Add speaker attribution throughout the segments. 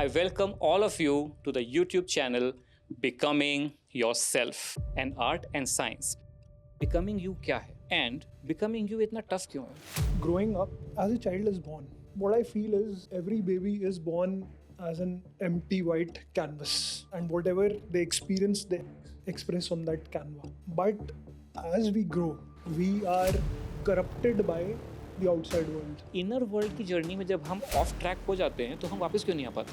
Speaker 1: I welcome all of you to the YouTube channel Becoming Yourself, an art and science. Becoming you क्या है? And becoming you इतना tough क्यों है?
Speaker 2: Growing up, as a child is born, what I feel is every baby is born as an empty white canvas, and whatever they experience, they express on that canvas. But as we grow, we are corrupted by the outside world.
Speaker 1: Inner world की journey में जब हम of track हो जाते हैं तो हम वापस क्यों नहीं आ पाते?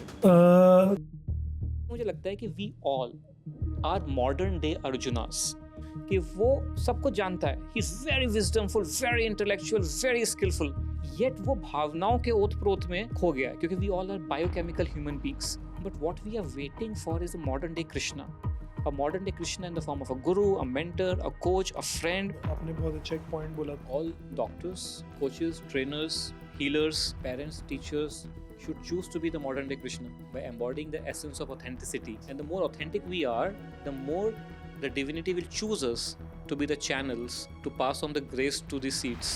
Speaker 1: मुझे लगता है कि we all are modern day Arjunas, कि वो सबको जानता है, he is very wisdomful, very intellectual, very skilful, yet वो भावनाओं के ओत प्रोत में खो गया है, क्योंकि we all are biochemical human beings. But what we are waiting for is a modern day Krishna, a modern day Krishna in the form of a guru, a mentor, a coach, a friend.
Speaker 2: आपने बहुत अच्छा एक point बोला.
Speaker 1: All doctors, coaches, trainers, healers, parents, teachers should choose to be the modern day Krishna by embodying the essence of authenticity. And the more authentic we are, the more the divinity will choose us to be the channels to pass on the grace to the seeds.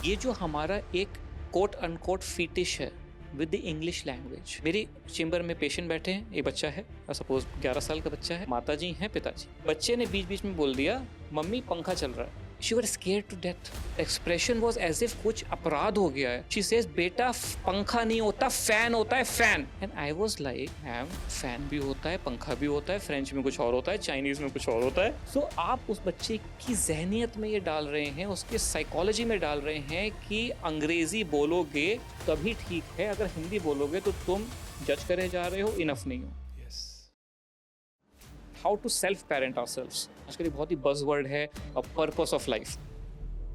Speaker 1: ये जो हमारा एक quote unquote फीटिश है with the English language. मेरी chamber में patient बैठे हैं, एक बच्चा है, सपोज 11 साल का बच्चा है, माताजी हैं, पिताजी. बच्चे ने बीच बीच में बोल दिया, मम्मी पंखा चल रहा है. She was scared to death. Expression was as if कुछ अपराध हो गया है. She says, बेटा पंखा नहीं होता, फैन होता है, fan. And I was like, ma'am fan भी होता है, पंखा भी होता है, फ्रेंच में कुछ और होता है, चाइनीज में कुछ और होता है. So आप उस बच्चे की जहनियत में ये डाल रहे हैं, उसके साइकोलॉजी में डाल रहे हैं कि अंग्रेजी बोलोगे तभी ठीक है, अगर हिंदी बोलोगे तो तुम जज करे जा रहे हो, इनफ नहीं हो. How to self parent ourselves, आजकल बहुत ही बज़वर्ड है, अ पर्पस ऑफ लाइफ.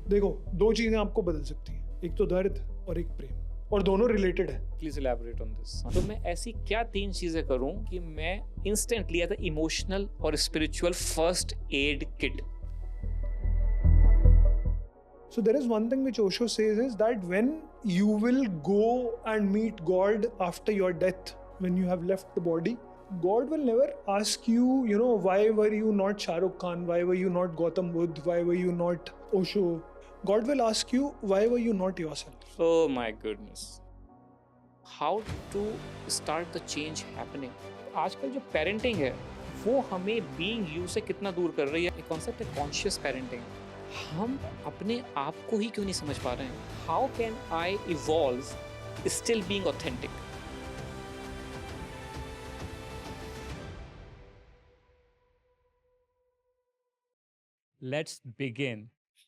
Speaker 2: देखो, दो चीजें आपको बदल सकती हैं, एक तो दर्द और एक प्रेम, और दोनों रिलेटेड है.
Speaker 1: Please elaborate on this. तो मैं ऐसी क्या 3 चीजें करूं कि मैं इंस्टेंटली एज अ इमोशनल और spiritual first aid kit.
Speaker 2: So there is one thing which Osho says is that when you will go and meet God after your death, when you have left the body, God will never ask you, why were you not Shah Rukh Khan? Why were you not Gautam Buddha? Why were you not Osho? God will ask you, why were you not yourself?
Speaker 1: Oh my goodness. How to start the change happening? आजकल जो parenting है वो हमें being you से कितना दूर कर रही है. एक कॉन्सेप्ट है कॉन्शियस पेरेंटिंग. हम अपने आप को ही क्यों नहीं समझ पा रहे हैं? How can I evolve still being authentic? Let's begin.